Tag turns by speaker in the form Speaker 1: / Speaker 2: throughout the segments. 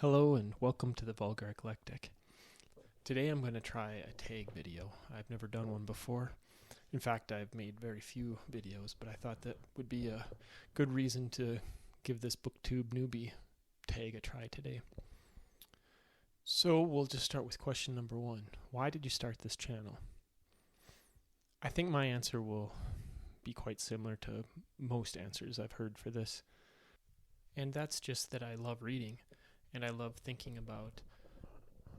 Speaker 1: Hello and welcome to the Vulgar Eclectic. Today I'm going to try a tag video. I've never done one before. In fact, I've made very few videos, but I thought that would be a good reason to give this Booktube Newbie Tag a try today. So we'll just start with question number 1. Why did you start this channel? I think my answer will be quite similar to most answers I've heard for this. And that's just that I love reading. And I love thinking about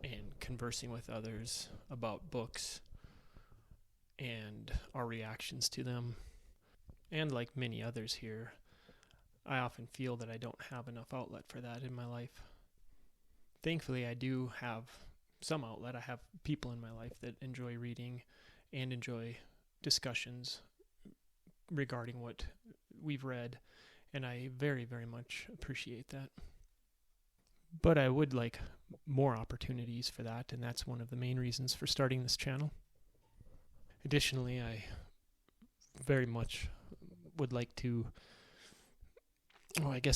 Speaker 1: and conversing with others about books and our reactions to them. And like many others here, I often feel that I don't have enough outlet for that in my life. Thankfully, I do have some outlet. I have people in my life that enjoy reading and enjoy discussions regarding what we've read, and I very, very much appreciate that. But I would like more opportunities for that, and that's one of the main reasons for starting this channel. Additionally, I very much would like to,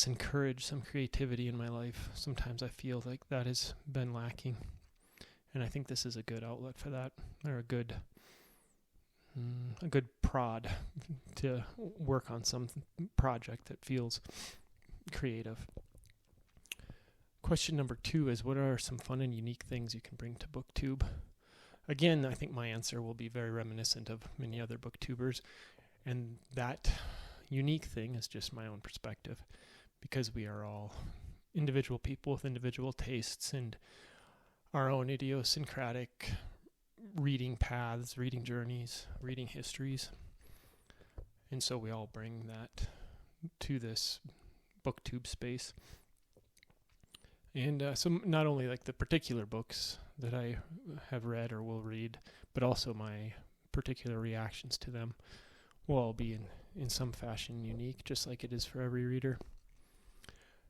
Speaker 1: encourage some creativity in my life. Sometimes I feel like that has been lacking, and I think this is a good outlet for that, or a good prod to work on some project that feels creative. Question number 2 is, what are some fun and unique things you can bring to BookTube? Again, I think my answer will be very reminiscent of many other booktubers, and that unique thing is just my own perspective, because we are all individual people with individual tastes and our own idiosyncratic reading paths, reading journeys, reading histories, and so we all bring that to this BookTube space. And so not only like the particular books that I have read or will read, but also my particular reactions to them will all be in some fashion unique, just like it is for every reader.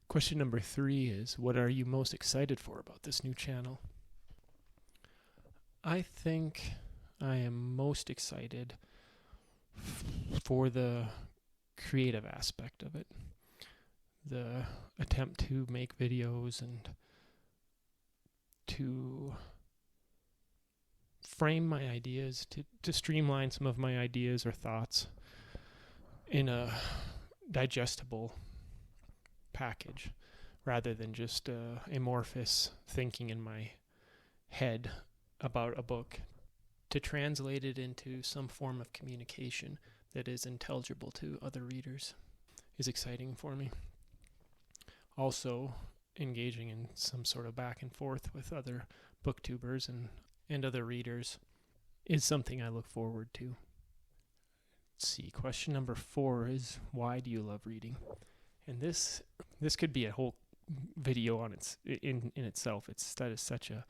Speaker 1: Question number 3 is, what are you most excited for about this new channel? I think I am most excited for the creative aspect of it. The attempt to make videos and to frame my ideas, to streamline some of my ideas or thoughts in a digestible package, rather than just amorphous thinking in my head about a book, to translate it into some form of communication that is intelligible to other readers is exciting for me. Also, engaging in some sort of back and forth with other booktubers and other readers is something I look forward to. Let's see, question number 4 is, why do you love reading? And this could be a whole video on in itself. That is such a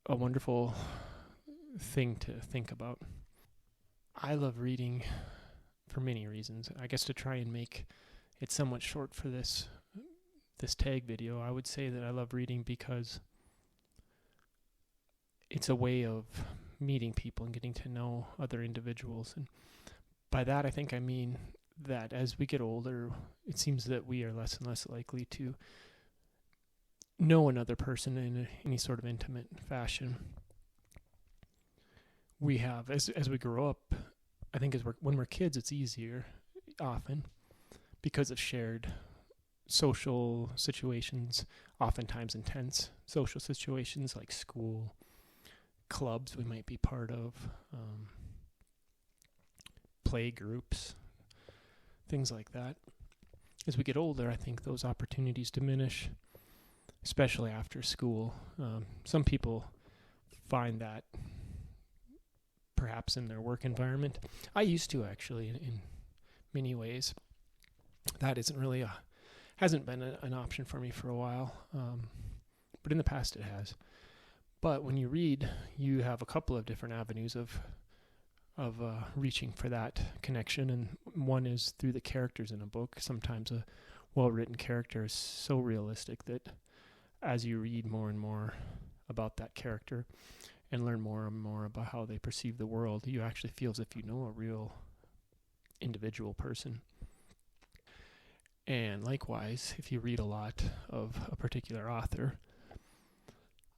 Speaker 1: wonderful thing to think about. I love reading for many reasons. I guess to try and make it somewhat short for this tag video, I would say that I love reading because it's a way of meeting people and getting to know other individuals. And by that, I think I mean that as we get older, it seems that we are less and less likely to know another person in any sort of intimate fashion. We have, as we grow up, I think when we're kids, it's easier often because of shared social situations, oftentimes intense social situations like school, clubs we might be part of, play groups, things like that. As we get older, I think those opportunities diminish, especially after school. Some people find that perhaps in their work environment. I used to, actually, in many ways. That hasn't been an option for me for a while, but in the past it has. But when you read, you have a couple of different avenues of reaching for that connection, and one is through the characters in a book. Sometimes a well-written character is so realistic that as you read more and more about that character and learn more and more about how they perceive the world, you actually feel as if you know a real individual person. And likewise, if you read a lot of a particular author,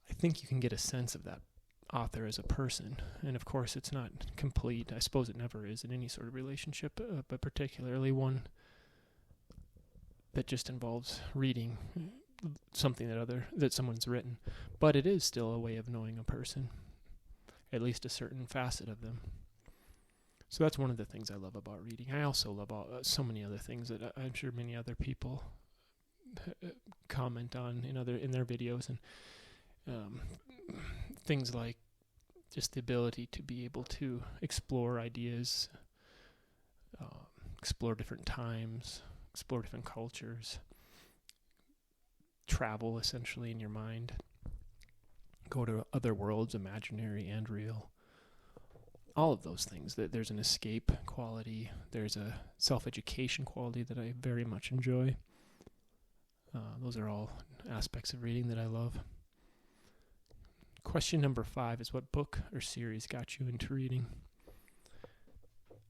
Speaker 1: I think you can get a sense of that author as a person. And of course, it's not complete. I suppose it never is in any sort of relationship, but particularly one that just involves reading something that someone's written. But it is still a way of knowing a person, at least a certain facet of them. So that's one of the things I love about reading. I also love so many other things that I'm sure many other people comment on in their videos, and things like just the ability to be able to explore ideas, explore different times, explore different cultures, travel essentially in your mind, go to other worlds, imaginary and real. All of those things. That there's an escape quality, there's a self-education quality that I very much enjoy. Those are all aspects of reading that I love. Question number 5 is, what book or series got you into reading?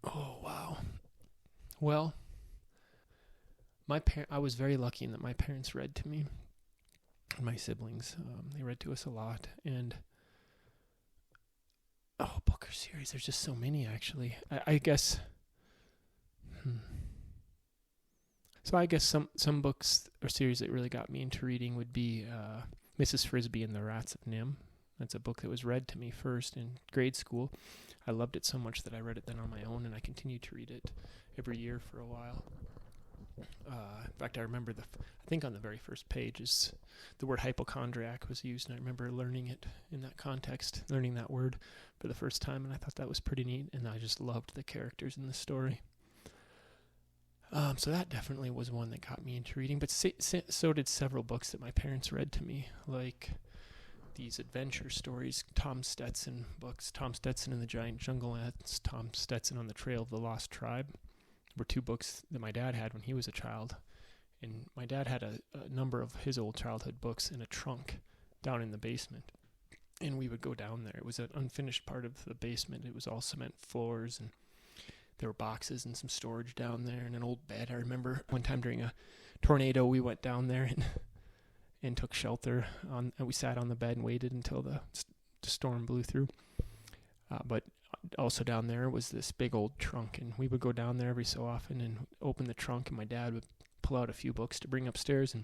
Speaker 1: Oh, wow. Well, I was very lucky in that my parents read to me, and my siblings. They read to us a lot, and book or series, there's just so many, actually. I guess... So I guess some books or series that really got me into reading would be Mrs. Frisby and the Rats of Nim. That's a book that was read to me first in grade school. I loved it so much that I read it then on my own, and I continued to read it every year for a while. In fact, I remember I think on the very first page is the word hypochondriac was used, and I remember learning it in that context, learning that word for the first time, and I thought that was pretty neat, and I just loved the characters in the story. So that definitely was one that got me into reading, but so did several books that my parents read to me, like these adventure stories, Tom Stetson books, Tom Stetson and the Giant Jungle Ants, Tom Stetson on the Trail of the Lost Tribe, were 2 books that my dad had when he was a child. And my dad had a number of his old childhood books in a trunk down in the basement. And we would go down there. It was an unfinished part of the basement. It was all cement floors, and there were boxes and some storage down there and an old bed. I remember one time during a tornado, we went down there and took shelter. And we sat on the bed and waited until the storm blew through. But also down there was this big old trunk, and we would go down there every so often and open the trunk, and my dad would pull out a few books to bring upstairs, and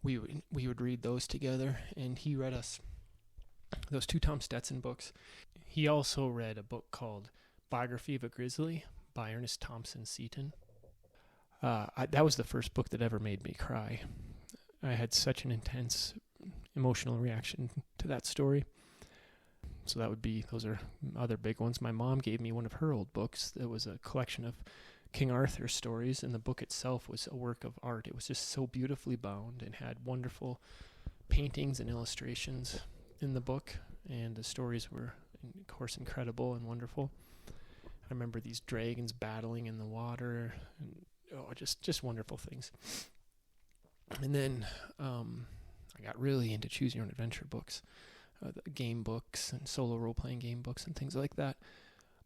Speaker 1: we would read those together. And he read us those 2 Tom Stetson books. He also read a book called Biography of a Grizzly by Ernest Thompson Seton. That was the first book that ever made me cry. I had such an intense emotional reaction to that story. So those are other big ones. My mom gave me one of her old books. It was a collection of King Arthur stories, and the book itself was a work of art. It was just so beautifully bound and had wonderful paintings and illustrations in the book, and the stories were, of course, incredible and wonderful. I remember these dragons battling in the water, and just wonderful things. And then I got really into choose your own adventure books, the game books and solo role-playing game books and things like that.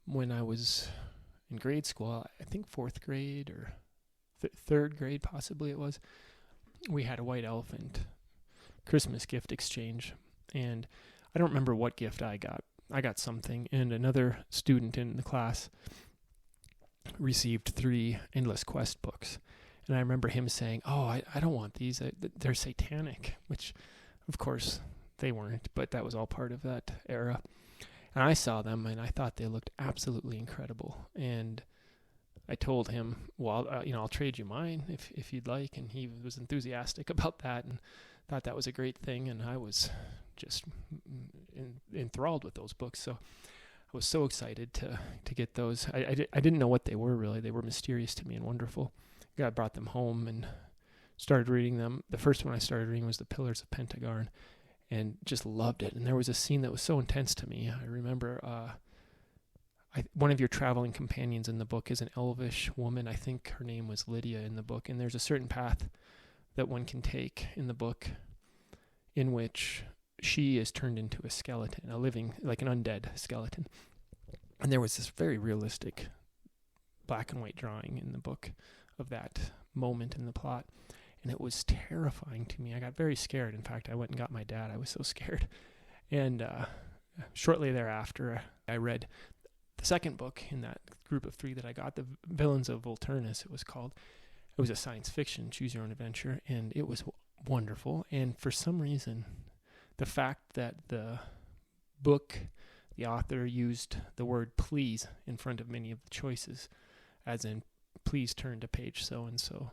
Speaker 1: When I was in grade school, I think 4th grade or 3rd grade possibly it was, we had a white elephant Christmas gift exchange, and I don't remember what gift I got. I got something, and another student in the class received 3 Endless Quest books. And I remember him saying, I don't want these. They're satanic, which, of course, they weren't, but that was all part of that era. And I saw them, and I thought they looked absolutely incredible. And I told him, well, I'll trade you mine if you'd like. And he was enthusiastic about that and thought that was a great thing. And I was just enthralled with those books. So I was so excited to get those. I didn't know what they were, really. They were mysterious to me and wonderful. I brought them home and started reading them. The first one I started reading was The Pillars of Pentagarn, and just loved it. And there was a scene that was so intense to me. I remember one of your traveling companions in the book is an elvish woman. I think her name was Lydia in the book. And there's a certain path that one can take in the book in which she is turned into a skeleton, a living, like an undead skeleton. And there was this very realistic black and white drawing in the book of that moment in the plot. And it was terrifying to me. I got very scared. In fact, I went and got my dad. I was so scared. And shortly thereafter, I read the second book in that group of 3 that I got, The Villains of Volturnus, it was called. It was a science fiction, choose your own adventure, and it was wonderful. And for some reason, the fact that the book, the author used the word please in front of many of the choices, as in, please turn to page so-and-so,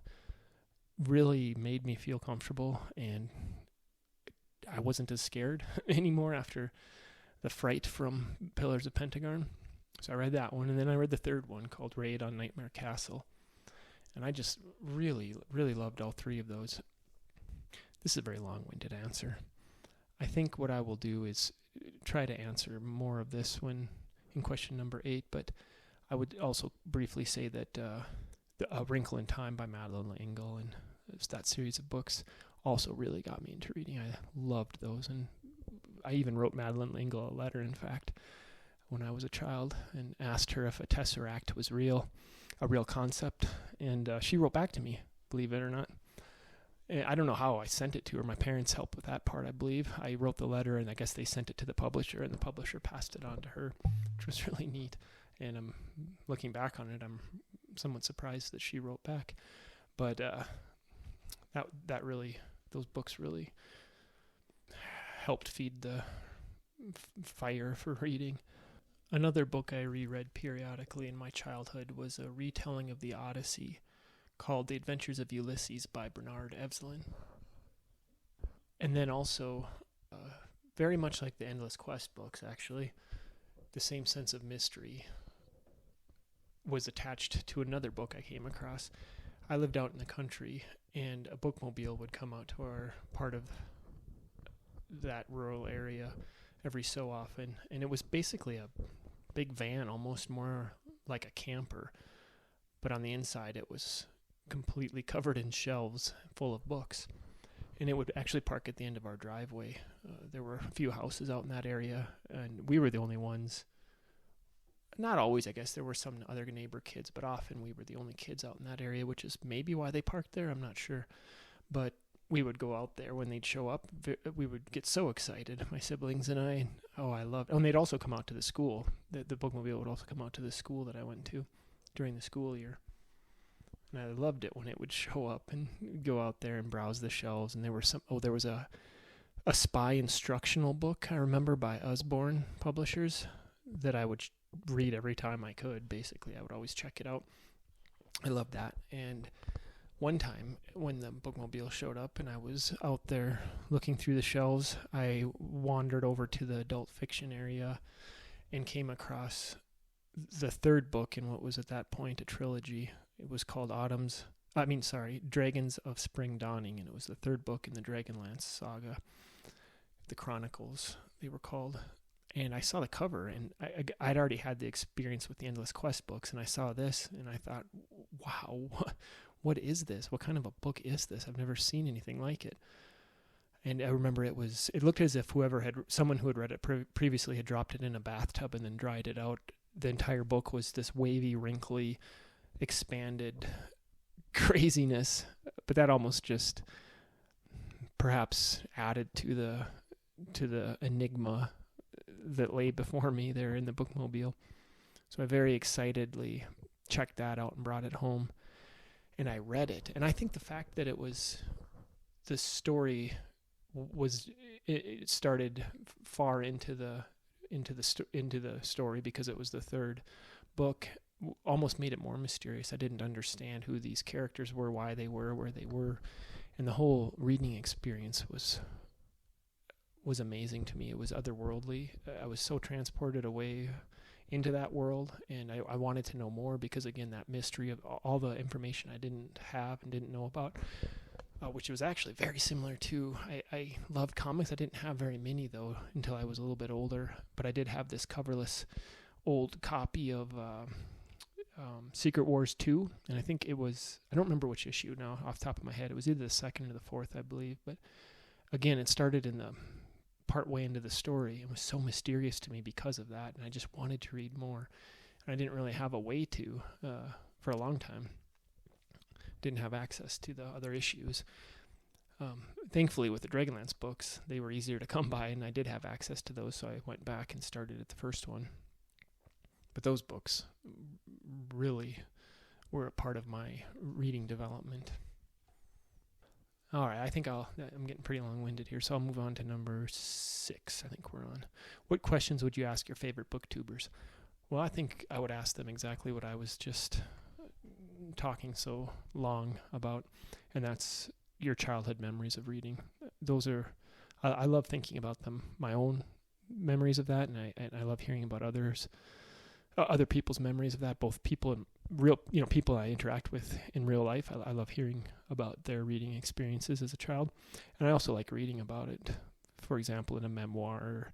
Speaker 1: really made me feel comfortable, and I wasn't as scared anymore after the fright from Pillars of Pentagon. So I read that one, and then I read the third one called Raid on Nightmare Castle. And I just really, really loved all 3 of those. This is a very long-winded answer. I think what I will do is try to answer more of this when in question number 8, but I would also briefly say that A Wrinkle in Time by Madeleine L'Engle and that series of books also really got me into reading. I loved those, and I even wrote Madeleine L'Engle a letter, in fact, when I was a child, and asked her if a tesseract was real, a real concept, and she wrote back to me, believe it or not. I don't know how I sent it to her. My parents helped with that part, I believe. I wrote the letter, and I guess they sent it to the publisher, and the publisher passed it on to her, which was really neat. And I'm looking back on it, I'm somewhat surprised that she wrote back. But that really, those books really helped feed the fire for reading. Another book I reread periodically in my childhood was a retelling of the Odyssey called The Adventures of Ulysses by Bernard Evzelin. And then also, very much like the Endless Quest books, actually, the same sense of mystery was attached to another book I came across. I lived out in the country, and a bookmobile would come out to our part of that rural area every so often, and it was basically a big van, almost more like a camper, but on the inside it was completely covered in shelves full of books, and it would actually park at the end of our driveway. There were a few houses out in that area, and we were the only ones. Not always, I guess. There were some other neighbor kids, but often we were the only kids out in that area, which is maybe why they parked there. I'm not sure. But we would go out there when they'd show up. We would get so excited, my siblings and I. I loved it. And they'd also come out to the school. The bookmobile would also come out to the school that I went to during the school year. And I loved it when it would show up and go out there and browse the shelves. And there was a spy instructional book, I remember, by Usborne Publishers that I would read every time I could. Basically, I would always check it out. I loved that. And one time when the bookmobile showed up and I was out there looking through the shelves, I wandered over to the adult fiction area and came across the third book in what was at that point a trilogy. It was called Dragons of Spring Dawning, and it was the third book in the Dragonlance saga, the Chronicles, they were called. And I saw the cover, and I'd already had the experience with the Endless Quest books, and I saw this, and I thought, wow, what is this? What kind of a book is this? I've never seen anything like it. And I remember it looked as if someone who had read it previously had dropped it in a bathtub and then dried it out. The entire book was this wavy, wrinkly, expanded craziness, but that almost just perhaps added to the enigma that lay before me there in the bookmobile. So I very excitedly checked that out and brought it home, and I read it. And I think the fact that the story it started far into the story because it was the third book, almost made it more mysterious. I didn't understand who these characters were, why they were where they were, and the whole reading experience was amazing to me. It was otherworldly. I was so transported away into that world, and I wanted to know more because, again, that mystery of all the information I didn't have and didn't know about, which was actually very similar to, I loved comics. I didn't have very many, though, until I was a little bit older, but I did have this coverless old copy of Secret Wars 2, and I think it was, I don't remember which issue now off the top of my head. It was either the second or the fourth, I believe, but again, it started in the part way into the story. It was so mysterious to me because of that, and I just wanted to read more. And I didn't really have a way to for a long time. didn't have access to the other issues. Thankfully, with the Dragonlance books, they were easier to come by, and I did have access to those, so I went back and started at the first one. But those books really were a part of my reading development. All right, I think I'm getting pretty long-winded here, so I'll move on to number 6. I think we're on. What questions would you ask your favorite booktubers? Well, I think I would ask them exactly what I was just talking so long about, and that's your childhood memories of reading. Those are, I love thinking about them, my own memories of that, and I love hearing about other people's memories of that, both people and people I interact with in real life. I love hearing about their reading experiences as a child, and I also like reading about it. For example, in a memoir, or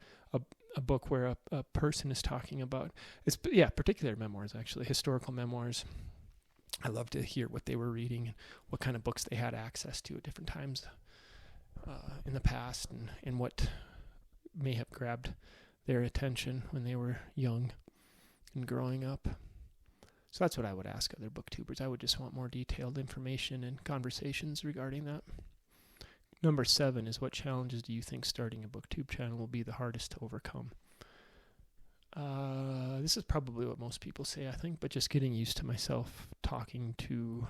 Speaker 1: a book where a person is talking about, particular memoirs, actually, historical memoirs. I love to hear what they were reading and what kind of books they had access to at different times in the past, and what may have grabbed their attention when they were young and growing up. So that's what I would ask other booktubers. I would just want more detailed information and conversations regarding that. Number 7 is, what challenges do you think starting a booktube channel will be the hardest to overcome? This is probably what most people say, I think, but just getting used to myself talking to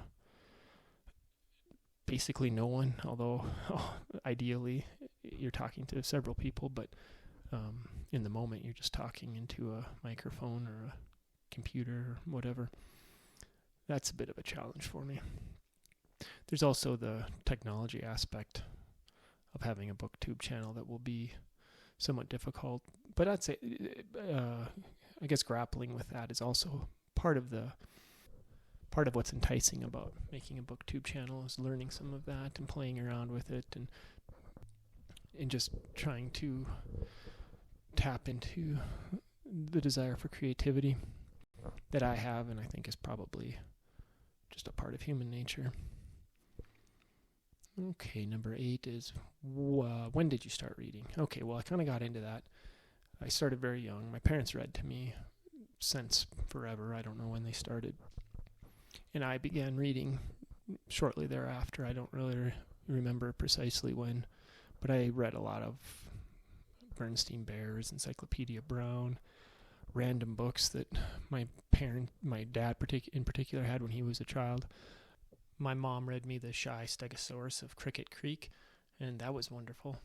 Speaker 1: basically no one, although ideally you're talking to several people, but in the moment you're just talking into a microphone or a computer or whatever. That's a bit of a challenge for me. There's also the technology aspect of having a booktube channel that will be somewhat difficult, but I'd say I guess grappling with that is also part of what's enticing about making a booktube channel, is learning some of that and playing around with it, and just trying to tap into the desire for creativity that I have, and I think is probably just a part of human nature. Okay, number 8 is, when did you start reading? Okay, well, I kind of got into that. I started very young. My parents read to me since forever. I don't know when they started. And I began reading shortly thereafter. I don't really remember precisely when, but I read a lot of Bernstein Bears, Encyclopedia Brown, random books that my dad in particular had when he was a child. My mom read me The Shy Stegosaurus of Cricket Creek, and that was wonderful.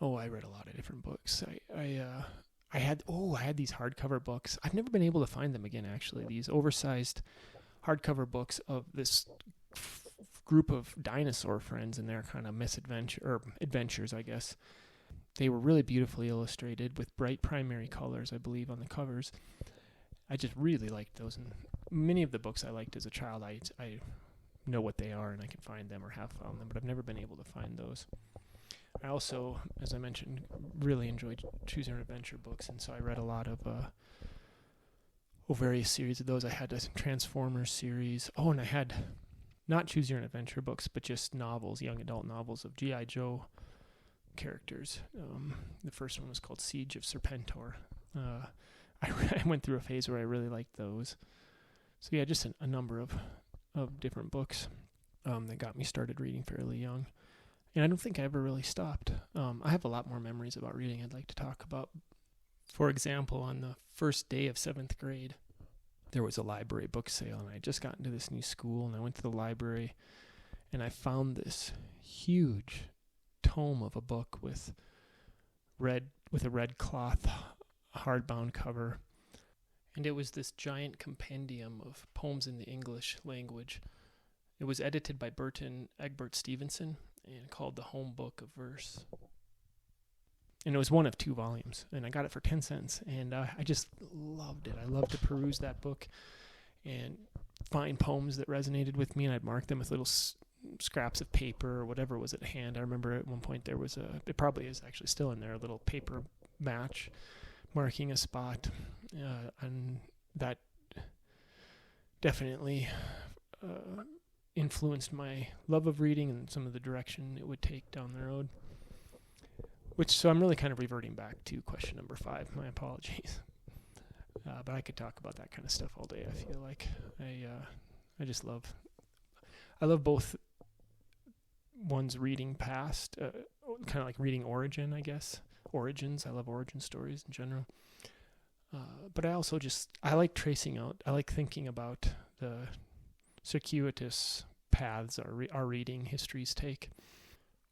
Speaker 1: I read a lot of different books. I had these hardcover books. I've never been able to find them again, actually. These oversized hardcover books of this group of dinosaur friends and their kind of adventures, I guess. They were really beautifully illustrated with bright primary colors, I believe, on the covers. I just really liked those, and many of the books I liked as a child, I know what they are and I can find them or have found them, but I've never been able to find those. I also, as I mentioned, really enjoyed Choose Your Own Adventure books, and so I read a lot of various series of those. I had a Transformers series. And I had not Choose Your Own Adventure books, but just novels, young adult novels of G.I. Joe characters. The first one was called Siege of Serpentor. I went through a phase where I really liked those. So yeah, just a number of different books that got me started reading fairly young. And I don't think I ever really stopped. I have a lot more memories about reading I'd like to talk about. For example, on the first day of 7th grade, there was a library book sale, and I had just gotten to this new school, and I went to the library, and I found this huge tome of a book with a red cloth hardbound cover, and it was this giant compendium of poems in the English language. It was edited by Burton Egbert Stevenson and called The Home Book of Verse. And it was one of 2 volumes, and I got it for 10 cents, and I just loved it. I loved to peruse that book and find poems that resonated with me, and I'd mark them with little scraps of paper or whatever was at hand. I remember at one point there was it probably is actually still in there, a little paper match marking a spot, and that definitely influenced my love of reading and some of the direction it would take down the road. So I'm really kind of reverting back to question number 5. My apologies. But I could talk about that kind of stuff all day, I feel like. I just love I love both one's reading past, kind of like reading origin, I guess. Origins. I love origin stories in general. But I also I like tracing out, I like thinking about the circuitous paths our reading histories take.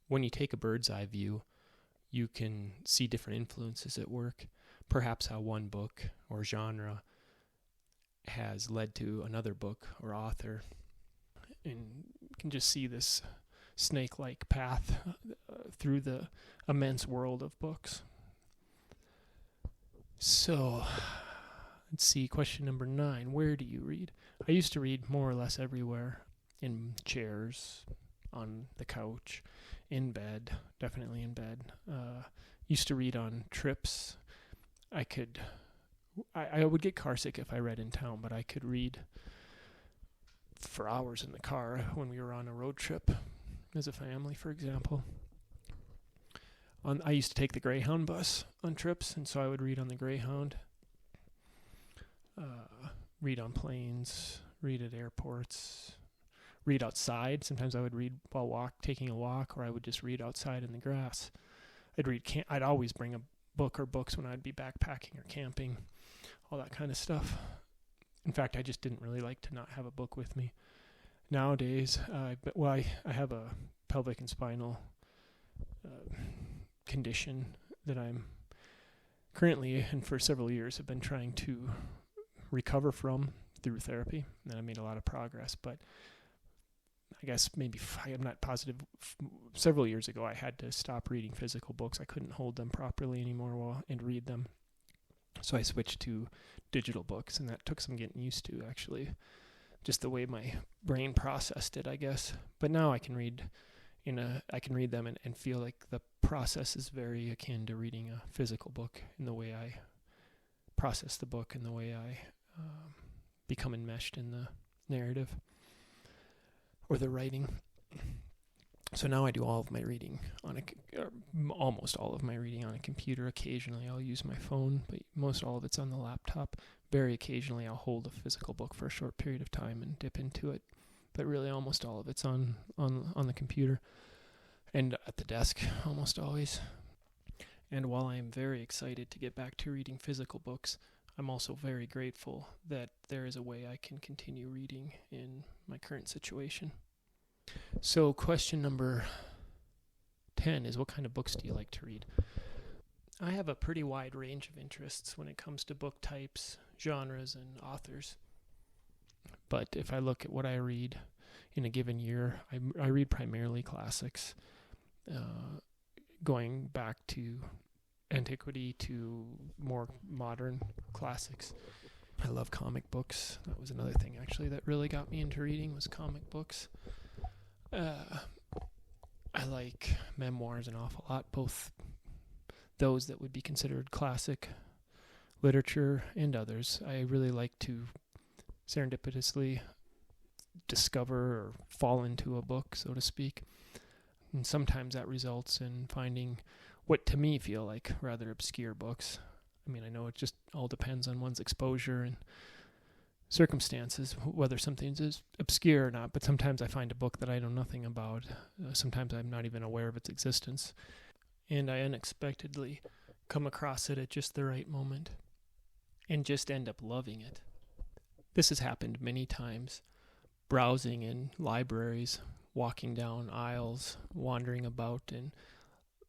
Speaker 1: When you take a bird's eye view, you can see different influences at work. Perhaps how one book or genre has led to another book or author. And you can just see this snake-like path through the immense world of books. So, let's see, question number 9. Where do you read? I used to read more or less everywhere. In chairs, on the couch, in bed, definitely in bed. Used to read on trips. I would get carsick if I read in town, but I could read for hours in the car when we were on a road trip as a family, for example. I used to take the Greyhound bus on trips, and so I would read on the Greyhound, read on planes, read at airports, read outside. Sometimes I would read while taking a walk, or I would just read outside in the grass. I'd always bring a book or books when I'd be backpacking or camping, all that kind of stuff. In fact, I just didn't really like to not have a book with me. Nowadays, I have a pelvic and spinal condition that I'm currently, and for several years, have been trying to recover from through therapy, and I made a lot of progress, but I guess I'm not positive. Several years ago, I had to stop reading physical books. I couldn't hold them properly anymore and read them. So I switched to digital books, and that took some getting used to, actually. Just the way my brain processed it, I guess. But now I can read them and feel like the process is very akin to reading a physical book in the way I process the book and the way I become enmeshed in the narrative or the writing. So now I do all of my reading almost all of my reading on a computer. Occasionally I'll use my phone, but most all of it's on the laptop. Very occasionally I'll hold a physical book for a short period of time and dip into it, but really almost all of it's on the computer and at the desk almost always. And while I am very excited to get back to reading physical books, I'm also very grateful that there is a way I can continue reading in my current situation. So question number 10 is, what kind of books do you like to read? I have a pretty wide range of interests when it comes to book types, genres, and authors. But if I look at what I read in a given year, I read primarily classics, going back to antiquity to more modern classics. I love comic books. That was another thing, actually, that really got me into reading, was comic books. I like memoirs an awful lot, both those that would be considered classic literature and others. I really like to serendipitously discover or fall into a book, so to speak. And sometimes that results in finding what to me feel like rather obscure books. I mean, I know it just all depends on one's exposure and circumstances, whether something is obscure or not, but sometimes I find a book that I know nothing about. Sometimes I'm not even aware of its existence, and I unexpectedly come across it at just the right moment and just end up loving it. This has happened many times, browsing in libraries, walking down aisles, wandering about and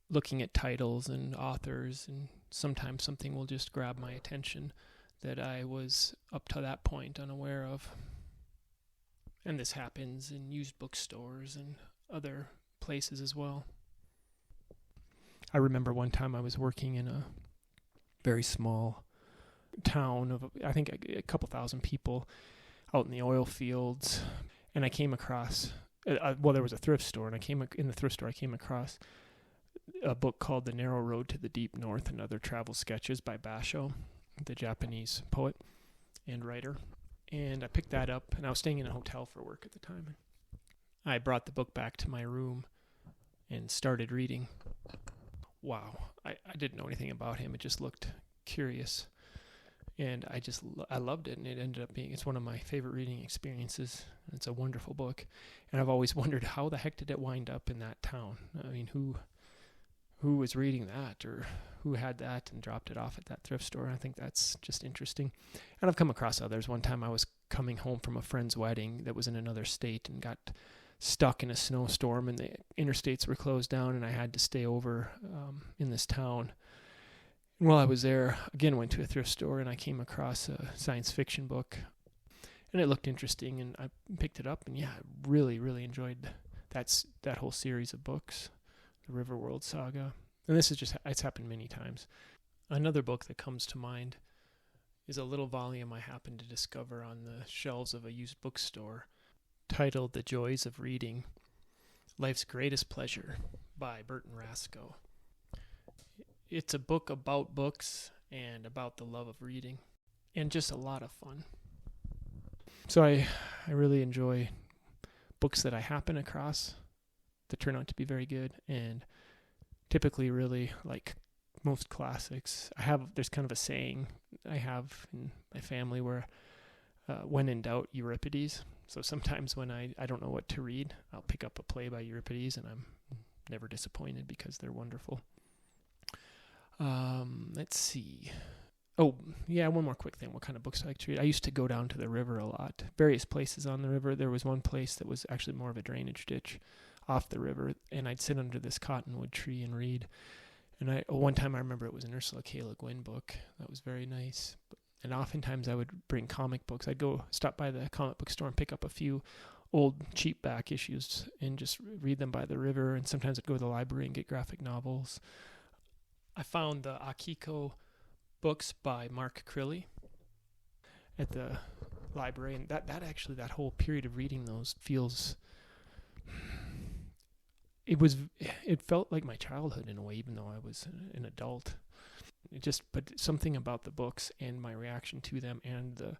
Speaker 1: looking at titles and authors, and sometimes something will just grab my attention that I was up to that point unaware of. And this happens in used bookstores and other places as well. I remember one time I was working in a very small town of, I think, a couple thousand people out in the oil fields, and I came across, there was a thrift store, and in the thrift store I came across a book called The Narrow Road to the Deep North and Other Travel Sketches by Basho, the Japanese poet and writer. And I picked that up, and I was staying in a hotel for work at the time. I brought the book back to my room and started reading. Wow, I didn't know anything about him. It just looked curious. And I loved it, and it ended up being, it's one of my favorite reading experiences. It's a wonderful book, and I've always wondered, how the heck did it wind up in that town? I mean, who was reading that, or who had that and dropped it off at that thrift store? I think that's just interesting. And I've come across others. One time I was coming home from a friend's wedding that was in another state and got stuck in a snowstorm, and the interstates were closed down, and I had to stay over in this town. And while I was there, again, went to a thrift store, and I came across a science fiction book, and it looked interesting, and I picked it up, and yeah, I really, really enjoyed that whole series of books, the Riverworld saga. And this is just, it's happened many times. Another book that comes to mind is a little volume I happened to discover on the shelves of a used bookstore titled The Joys of Reading, Life's Greatest Pleasure by Burton Rasco. It's a book about books and about the love of reading, and just a lot of fun. So I really enjoy books that I happen across that turn out to be very good, and typically really like most classics. There's kind of a saying I have in my family where when in doubt, Euripides. So sometimes when I don't know what to read, I'll pick up a play by Euripides, and I'm never disappointed because they're wonderful. Let's see. Oh, yeah, one more quick thing. What kind of books I like to read? I used to go down to the river a lot. Various places on the river. There was one place that was actually more of a drainage ditch off the river, and I'd sit under this cottonwood tree and read. And one time I remember it was an Ursula K. Le Guin book. That was very nice. And oftentimes I would bring comic books. I'd go stop by the comic book store and pick up a few old cheap back issues and just read them by the river. And sometimes I'd go to the library and get graphic novels. I found the Akiko books by Mark Crilly at the library, and that whole period of reading those it felt like my childhood in a way, even though I was an adult. But something about the books and my reaction to them and the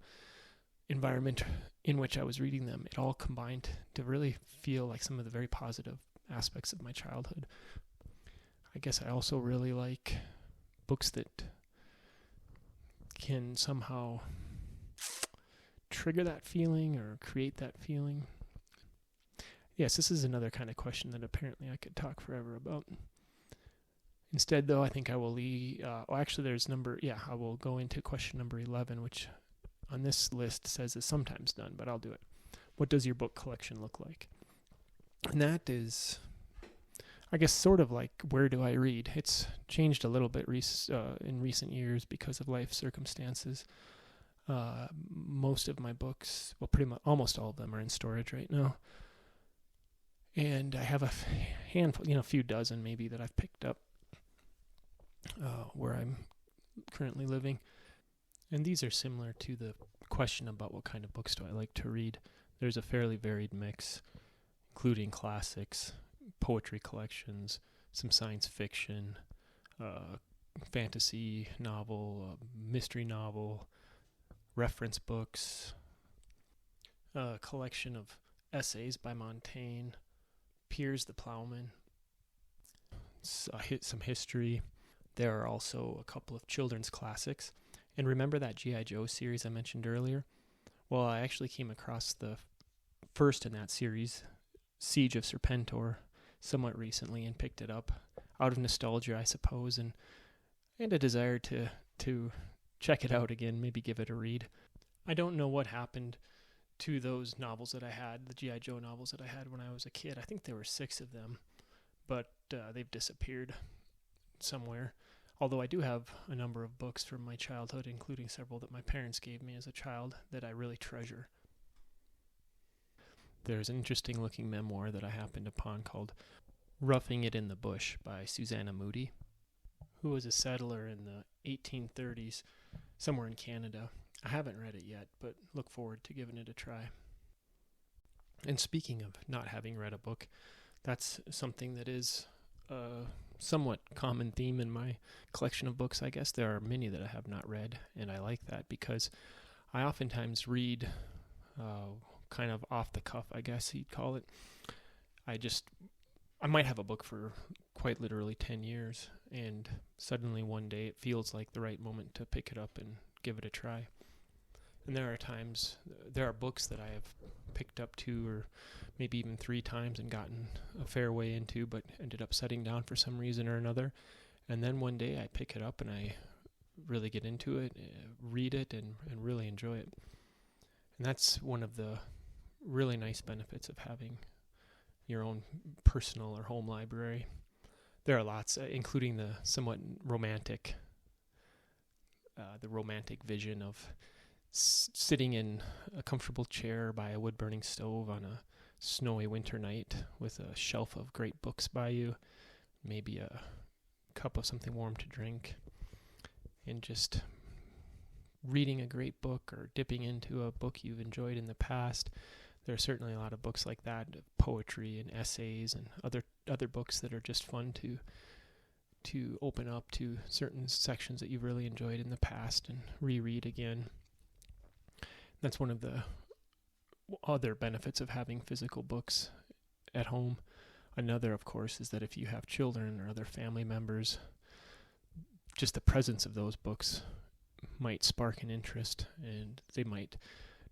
Speaker 1: environment in which I was reading them, it all combined to really feel like some of the very positive aspects of my childhood. I guess I also really like books that can somehow trigger that feeling or create that feeling. Yes, this is another kind of question that apparently I could talk forever about. Instead, though, I think I will I will go into question number 11, which on this list says is sometimes done, but I'll do it. What does your book collection look like? And that is, I guess, sort of like, where do I read? It's changed a little bit in recent years because of life circumstances. Most of my books, well, pretty much almost all of them are in storage right now. And I have a handful, a few dozen maybe that I've picked up where I'm currently living. And these are similar to the question about what kind of books do I like to read. There's a fairly varied mix, including classics, poetry collections, some science fiction, fantasy novel, mystery novel, reference books, a collection of essays by Montaigne, Piers the Plowman, some history. There are also a couple of children's classics. And remember that G.I. Joe series I mentioned earlier? Well, I actually came across the first in that series, Siege of Serpentor, somewhat recently and picked it up out of nostalgia, I suppose, and a desire to check it out again, maybe give it a read. I don't know what happened to those novels that I had, the G.I. Joe novels that I had when I was a kid. I think there were 6 of them, but they've disappeared somewhere. Although I do have a number of books from my childhood, including several that my parents gave me as a child that I really treasure. There's an interesting looking memoir that I happened upon called Roughing It in the Bush by Susanna Moody, who was a settler in the 1830s somewhere in Canada. I haven't read it yet, but look forward to giving it a try. And speaking of not having read a book, that's something that is a somewhat common theme in my collection of books. I guess there are many that I have not read, and I like that because I oftentimes read kind of off the cuff, I guess you'd call it. I might have a book for quite literally 10 years, and suddenly one day it feels like the right moment to pick it up and give it a try. And there are books that I have picked up 2 or maybe even 3 times and gotten a fair way into, but ended up setting down for some reason or another. And then one day I pick it up and I really get into it, read it, and really enjoy it. And that's one of the really nice benefits of having your own personal or home library. There are lots, including the somewhat romantic vision of sitting in a comfortable chair by a wood-burning stove on a snowy winter night with a shelf of great books by you, maybe a cup of something warm to drink, and just reading a great book or dipping into a book you've enjoyed in the past. There are certainly a lot of books like that, poetry and essays and other books that are just fun to open up to certain sections that you've really enjoyed in the past and reread again. That's one of the other benefits of having physical books at home. Another, of course, is that if you have children or other family members, just the presence of those books might spark an interest, and they might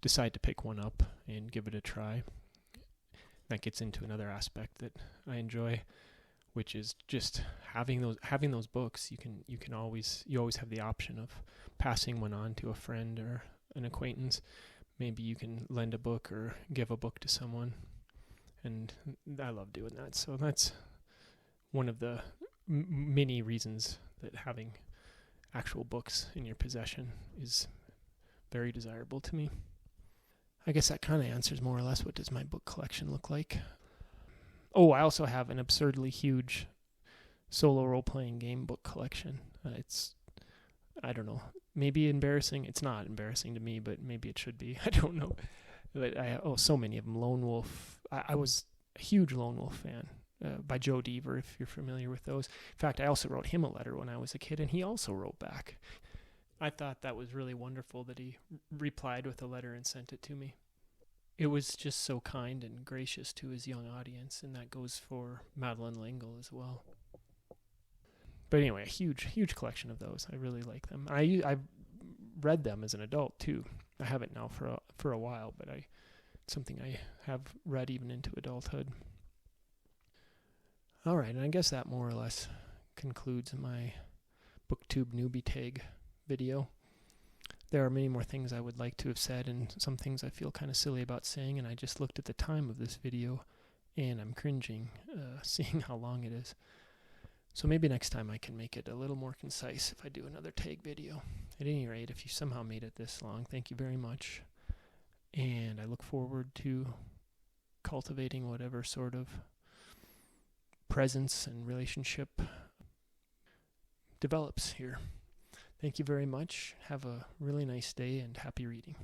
Speaker 1: decide to pick one up and give it a try. That gets into another aspect that I enjoy, which is just having those books. You always have the option of passing one on to a friend or an acquaintance. Maybe you can lend a book or give a book to someone, and I love doing that. So that's one of the many reasons that having actual books in your possession is very desirable to me. I guess that kind of answers more or less what does my book collection look like. Oh, I also have an absurdly huge solo role-playing game book collection. I don't know, maybe embarrassing. It's not embarrassing to me, but maybe it should be. I don't know. But so many of them. Lone Wolf. I was a huge Lone Wolf fan by Joe Deaver, if you're familiar with those. In fact, I also wrote him a letter when I was a kid, and he also wrote back. I thought that was really wonderful that he replied with a letter and sent it to me. It was just so kind and gracious to his young audience, and that goes for Madeleine L'Engle as well. But anyway, a huge collection of those. I really like them. I've read them as an adult too. I haven't now for a while, but it's something I have read even into adulthood. All right, and I guess that more or less concludes my Booktube Newbie Tag video. There are many more things I would like to have said, and some things I feel kind of silly about saying, and I just looked at the time of this video, and I'm cringing seeing how long it is. So maybe next time I can make it a little more concise if I do another tag video. At any rate, if you somehow made it this long, thank you very much. And I look forward to cultivating whatever sort of presence and relationship develops here. Thank you very much. Have a really nice day and happy reading.